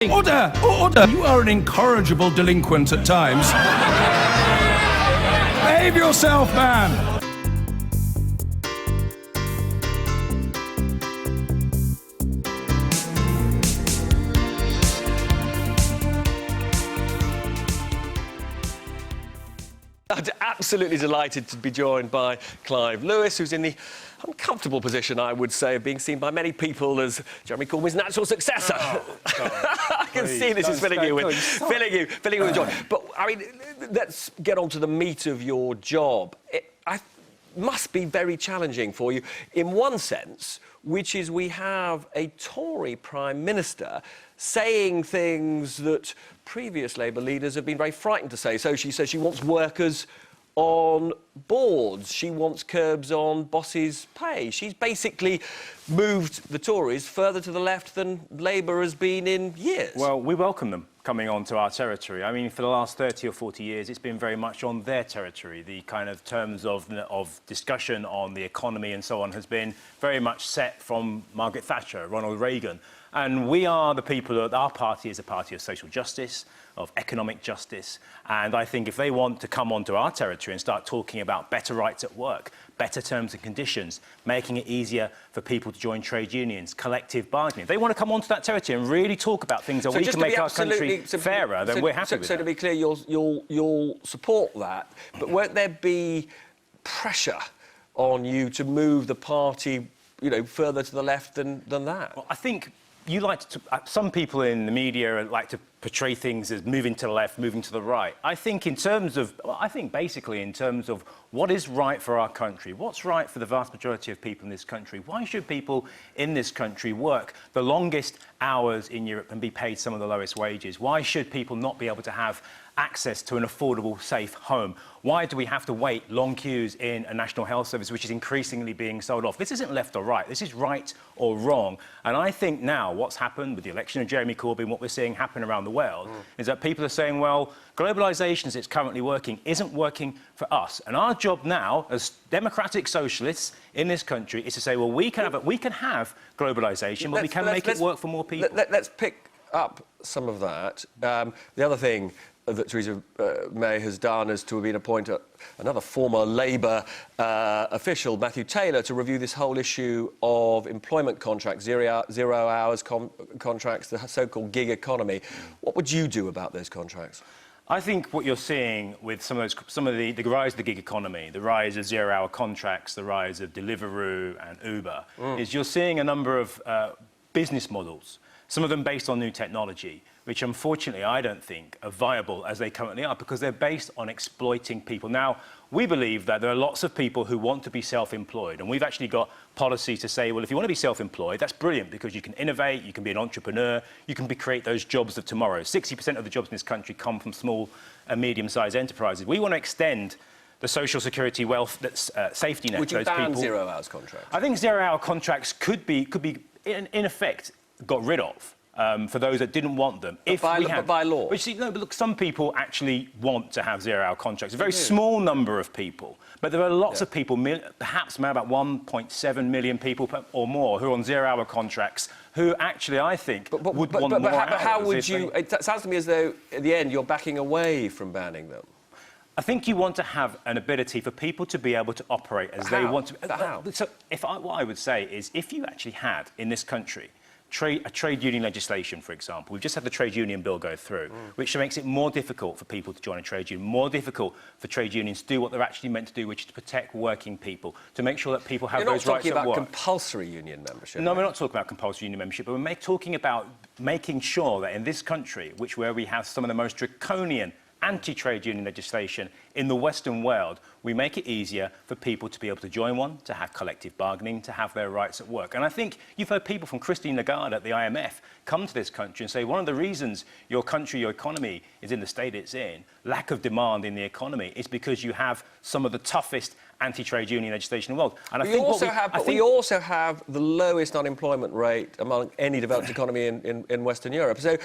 Order! Order! You are an incorrigible delinquent at times. Behave yourself, man! I'm absolutely delighted to be joined by Clive Lewis, who's in the uncomfortable position, I would say, of being seen by many people as Jeremy Corbyn's natural successor. Oh, I can see this is filling you with joy. But, I mean, let's get on to the meat of your job. It must be very challenging for you in one sense, which is we have a Tory Prime Minister saying things that previous Labour leaders have been very frightened to say. So she says she wants workers on boards. She wants curbs on bosses' pay. She's basically moved the Tories further to the left than Labour has been in years. Well, we welcome them coming onto our territory. I mean, for the last 30 or 40 years, it's been very much on their territory. The kind of terms of discussion on the economy and so on has been very much set from Margaret Thatcher, Ronald Reagan. And we are the people that our party is a party of social justice, of economic justice. And I think if they want to come onto our territory and start talking about better rights at work, better terms and conditions, making it easier for people to join trade unions, collective bargaining, if they want to come onto that territory and really talk about things that we can make our country fairer, then we're happy with that. So to be clear, you'll support that, but won't there be pressure on you to move the party, you know, further to the left than that? Well, I think you like to, some people in the media like to portray things as moving to the left, moving to the right. I think basically in terms of what is right for our country, what's right for the vast majority of people in this country. Why should people in this country work the longest hours in Europe and be paid some of the lowest wages? Why should people not be able to have access to an affordable, safe home? Why do we have to wait long queues in a national health service which is increasingly being sold off? This isn't left or right, this is right or wrong. And I think now what's happened with the election of Jeremy Corbyn, what we're seeing happen around the world, is that people are saying, well, globalisation as it's currently working isn't working for us. And our job now, as democratic socialists in this country, is to say, well, we can have globalisation, but we can make it work for more people. Let's pick up some of that. The other thing that Theresa May has done is to have been appointed another former Labour official, Matthew Taylor, to review this whole issue of employment contracts, zero hours contracts, the so-called gig economy. What would you do about those contracts? I think what you're seeing with some of the rise of the gig economy, the rise of zero-hour contracts, the rise of Deliveroo and Uber, is you're seeing a number of business models, some of them based on new technology, which unfortunately I don't think are viable as they currently are because they're based on exploiting people. Now, we believe that there are lots of people who want to be self-employed, and we've actually got policies to say, well, if you want to be self-employed, that's brilliant because you can innovate, you can be an entrepreneur, you can create those jobs of tomorrow. 60% of the jobs in this country come from small and medium-sized enterprises. We want to extend the social security wealth that's safety net Would for you those people. ban zero-hours contracts? I think zero-hour contracts could be in effect got rid of. For those that didn't want them. But by law? But look, some people actually want to have zero-hour contracts. A very small number of people. But there are lots of people, perhaps about 1.7 million people or more, who are on zero-hour contracts, who actually, I think, would want more hours. But how would you... It sounds to me as though, at the end, you're backing away from banning them. I think you want to have an ability for people to be able to operate as they want to. But how? So what I would say is, if you actually had, in this country, a trade union legislation, for example. We've just had the trade union bill go through, which makes it more difficult for people to join a trade union, more difficult for trade unions to do what they're actually meant to do, which is to protect working people, to make sure that people have those rights at work. You're not talking about compulsory union membership? No, we're not talking about compulsory union membership, but we're talking about making sure that in this country, where we have some of the most draconian anti-trade union legislation in the Western world, we make it easier for people to be able to join one, to have collective bargaining, to have their rights at work. And I think you've heard people from Christine Lagarde at the IMF come to this country and say one of the reasons your country, your economy is in the state it's in, lack of demand in the economy, is because you have some of the toughest anti-trade union legislation in the world. And we also have the lowest unemployment rate among any developed economy in Western Europe. So,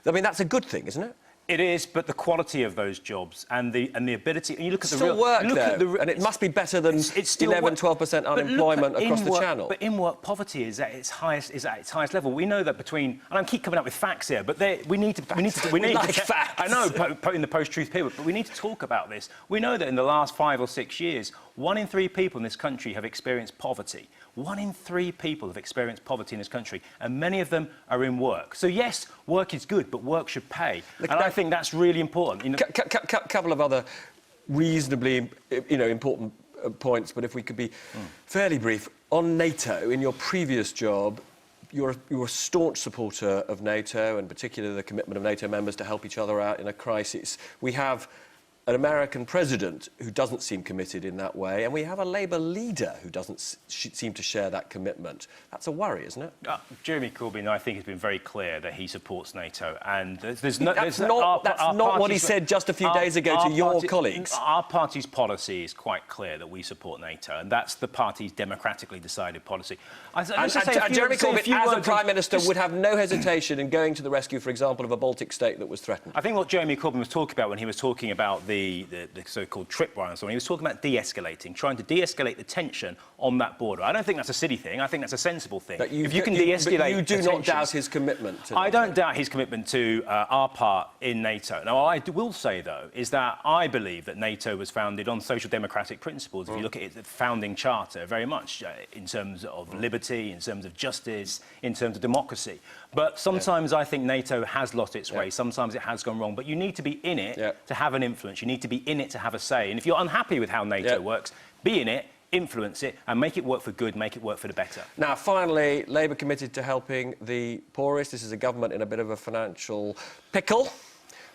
I mean, that's a good thing, isn't it? It is, but the quality of those jobs and the ability. And you look at still work though, and it must be better than 11–12% unemployment across the channel. But in work, poverty is at its highest level. We know that between, and I keep coming up with facts here, but we need to facts. I know, in the post-truth period, but we need to talk about this. We know that in the last 5 or 6 years, 1 in 3 people in this country have experienced poverty. 1 in 3 people have experienced poverty in this country, and many of them are in work. So yes, work is good, but work should pay. And I think that's really important. You know, couple of other reasonably, important points, but if we could be fairly brief. On NATO, in your previous job, you're a staunch supporter of NATO, and particularly the commitment of NATO members to help each other out in a crisis. We have an American president who doesn't seem committed in that way, and we have a Labour leader who doesn't seem to share that commitment. That's a worry, isn't it? Jeremy Corbyn, I think, has been very clear that he supports NATO, and that's not what he said just a few days ago to your colleagues. Our party's policy is quite clear that we support NATO, and that's the party's democratically decided policy. Jeremy Corbyn, as a Prime Minister, would have no hesitation in going to the rescue, for example, of a Baltic state that was threatened. I think what Jeremy Corbyn was talking about when he was talking about the so-called tripwire and so on, he was talking about de-escalating, trying to de-escalate the tension on that border. I don't think that's a silly thing. I think that's a sensible thing. If you can de-escalate, you do not doubt his commitment to NATO. I don't doubt his commitment to our part in NATO. Now, I will say, though, is that I believe that NATO was founded on social democratic principles. If you look at its founding charter, very much in terms of liberty, in terms of justice, in terms of democracy. But sometimes I think NATO has lost its way. Sometimes it has gone wrong. But you need to be in it to have an influence. You need to be in it to have a say. And if you're unhappy with how NATO works, be in it, influence it, and make it work for good, make it work for the better. Now, finally, Labour committed to helping the poorest. This is a government in a bit of a financial pickle.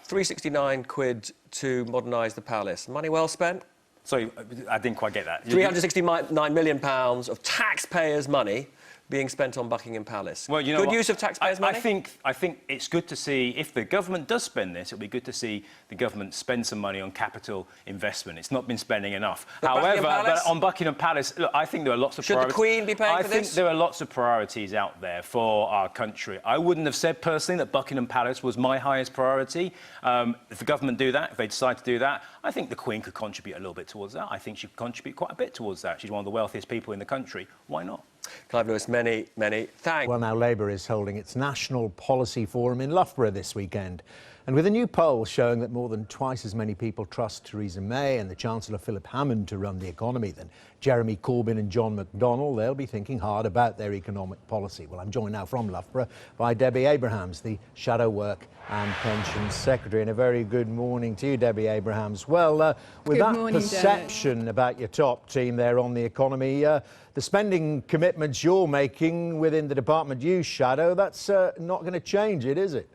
£369 to modernise the palace. Money well spent? Sorry, I didn't quite get that. £369 million of taxpayers' money being spent on Buckingham Palace. Well, good use of taxpayers' money? I think it's good to see, if the government does spend this, it'll be good to see the government spend some money on capital investment. It's not been spending enough. However, on Buckingham Palace, look, I think there are lots of priorities. Should the Queen be paying for this? I think there are lots of priorities out there for our country. I wouldn't have said personally that Buckingham Palace was my highest priority. If the government do that, if they decide to do that, I think the Queen could contribute a little bit towards that. I think she could contribute quite a bit towards that. She's one of the wealthiest people in the country. Why not? Clive Lewis, many thanks. Well, now Labour is holding its National Policy Forum in Loughborough this weekend. And with a new poll showing that more than twice as many people trust Theresa May and the Chancellor Philip Hammond to run the economy than Jeremy Corbyn and John McDonnell, they'll be thinking hard about their economic policy. Well, I'm joined now from Loughborough by Debbie Abrahams, the Shadow Work and Pensions Secretary. And a very good morning to you, Debbie Abrahams. Well, with that perception about your top team there on the economy, the spending commitments you're making within the department you shadow, that's not going to change it, is it?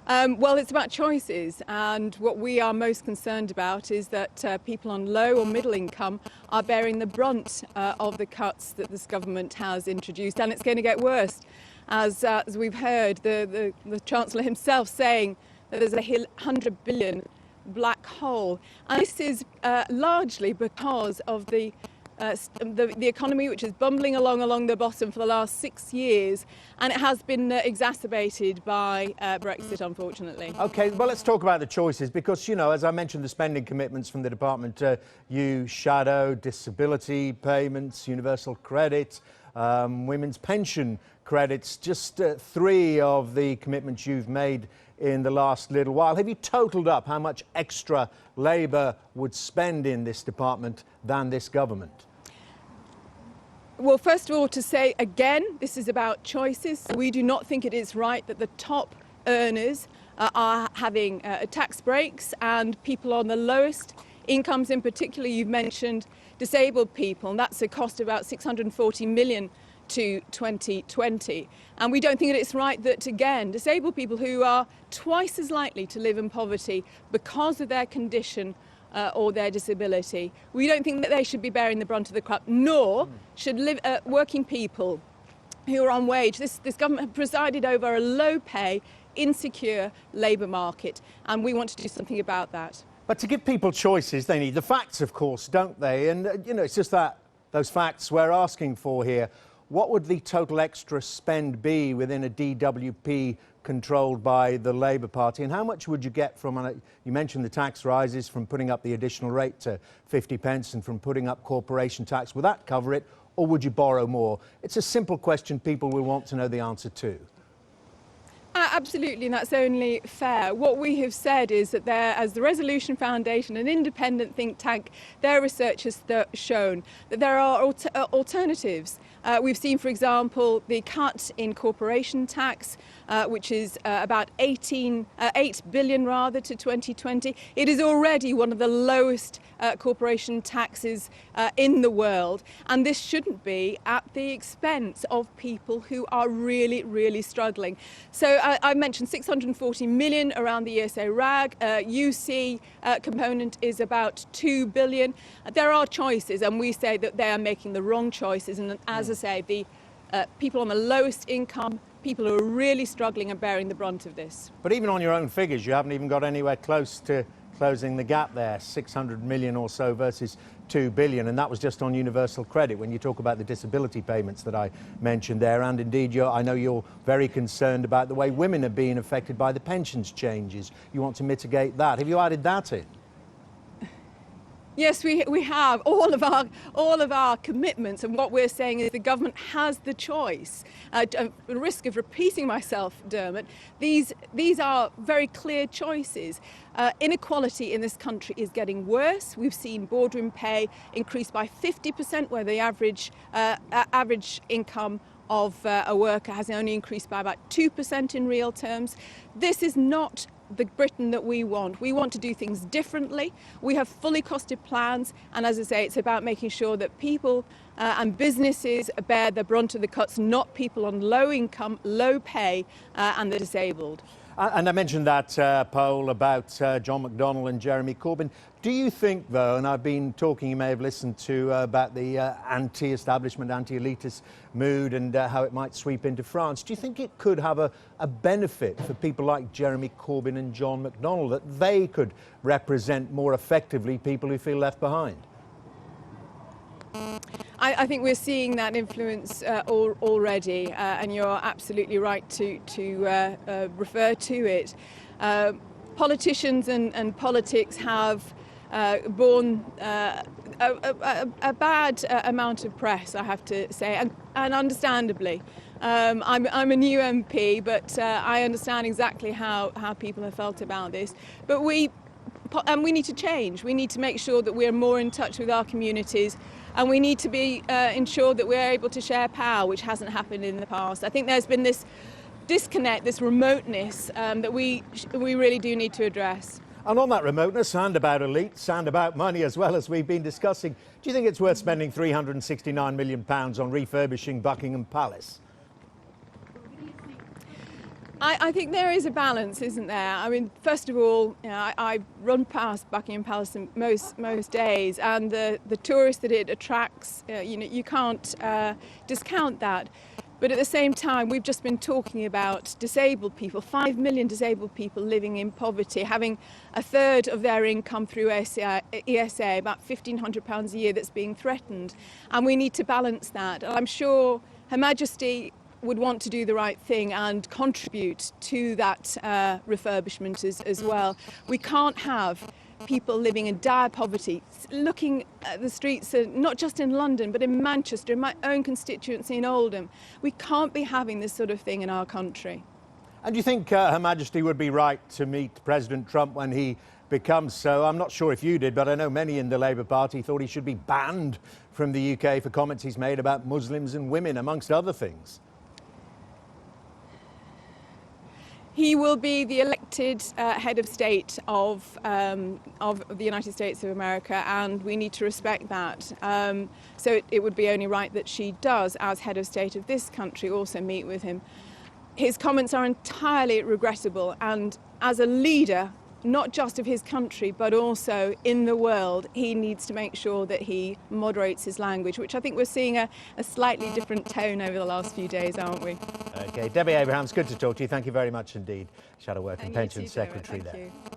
Well, it's about choices, and what we are most concerned about is that people on low or middle income are bearing the brunt of the cuts that this government has introduced, and it's going to get worse. As we've heard, the Chancellor himself saying that there's a £100 billion black hole, and this is largely because of the economy, which is bumbling along the bottom for the last 6 years, and it has been exacerbated by Brexit, unfortunately. OK, well, let's talk about the choices, because, you know, as I mentioned, the spending commitments from the department you shadow: disability payments, universal credit, women's pension credits, just 3 of the commitments you've made in the last little while. Have you totalled up how much extra Labour would spend in this department than this government? Well, first of all, to say again, this is about choices. We do not think it is right that the top earners are having tax breaks, and people on the lowest incomes, in particular, you've mentioned disabled people, and that's a cost of about £640 million to 2020. And we don't think that it's right that, again, disabled people who are twice as likely to live in poverty because of their condition or their disability, we don't think that they should be bearing the brunt of the cut, nor should working people who are on wage. This government has presided over a low-pay, insecure labour market, and we want to do something about that. But to give people choices, they need the facts, of course, don't they? And, you know, it's just that, those facts we're asking for here. what would the total extra spend be within a DWP controlled by the Labour Party, and how much would you get from, you mentioned the tax rises, from putting up the additional rate to 50 pence and from putting up corporation tax? Would that cover it, or would you borrow more? It's a simple question people will want to know the answer to. Absolutely, and that's only fair. What we have said is that as the Resolution Foundation, an independent think tank, their research has shown that there are alternatives. We've seen, for example, the cut in corporation tax, which is about 8 billion rather to 2020. It is already one of the lowest corporation taxes in the world, and this shouldn't be at the expense of people who are really, really struggling. So I mentioned 640 million around the ESA RAG. UC component is about 2 billion. There are choices, and we say that they are making the wrong choices. And as I say, the people on the lowest income, people who are really struggling, are bearing the brunt of this. But even on your own figures, you haven't even got anywhere close to closing the gap there, 600 million or so versus 2 billion, and that was just on universal credit. When you talk about the disability payments that I mentioned there, and indeed I know you're very concerned about the way women are being affected by the pensions changes. You want to mitigate that. Have you added that in? Yes, we have all of our commitments, and what we're saying is the government has the choice. At the risk of repeating myself, Dermot, these are very clear choices. Inequality in this country is getting worse. We've seen boardroom pay increase by 50%, where the average income of a worker has only increased by about 2% in real terms. This is not the Britain that we want. We want to do things differently. We have fully costed plans, and as I say, it's about making sure that people and businesses bear the brunt of the cuts, not people on low income, low pay and the disabled. And I mentioned that poll about John McDonnell and Jeremy Corbyn. Do you think, though, and I've been talking, you may have listened to, about the anti-establishment, anti-elitist mood and how it might sweep into France, do you think it could have a benefit for people like Jeremy Corbyn and John McDonnell, that they could represent more effectively people who feel left behind? I think we're seeing that influence already, and you're absolutely right to refer to it. Politicians and politics have borne a bad amount of press, I have to say, and understandably. I'm a new MP, but I understand exactly how people have felt about this. But we need to change. We need to make sure that we're more in touch with our communities, and we need to be ensured that we're able to share power, which hasn't happened in the past. I think there's been this disconnect, this remoteness that we really do need to address. And on that remoteness, and about elites, and about money as well, as we've been discussing, do you think it's worth spending £369 million on refurbishing Buckingham Palace? I think there is a balance, isn't there? I mean, first of all, you know, I run past Buckingham Palace most days, and the tourists that it attracts, you know, you can't discount that. But at the same time, we've just been talking about disabled people, 5 million disabled people living in poverty, having a third of their income through ESA, about £1,500 a year, that's being threatened. And we need to balance that. And I'm sure Her Majesty would want to do the right thing and contribute to that refurbishment as well. We can't have people living in dire poverty, looking at the streets, not just in London, but in Manchester, in my own constituency in Oldham. We can't be having this sort of thing in our country. And do you think Her Majesty would be right to meet President Trump when he becomes so? I'm not sure if you did, but I know many in the Labour Party thought he should be banned from the UK for comments he's made about Muslims and women, amongst other things. He will be the elected head of state of the United States of America, and we need to respect that. So it would be only right that she does, as head of state of this country, also meet with him. His comments are entirely regrettable, and as a leader, not just of his country, but also in the world, he needs to make sure that he moderates his language, which I think we're seeing a slightly different tone over the last few days, aren't we? OK, Debbie Abrahams, good to talk to you. Thank you very much indeed. Shadow Work and Pensions Secretary there. Thank you.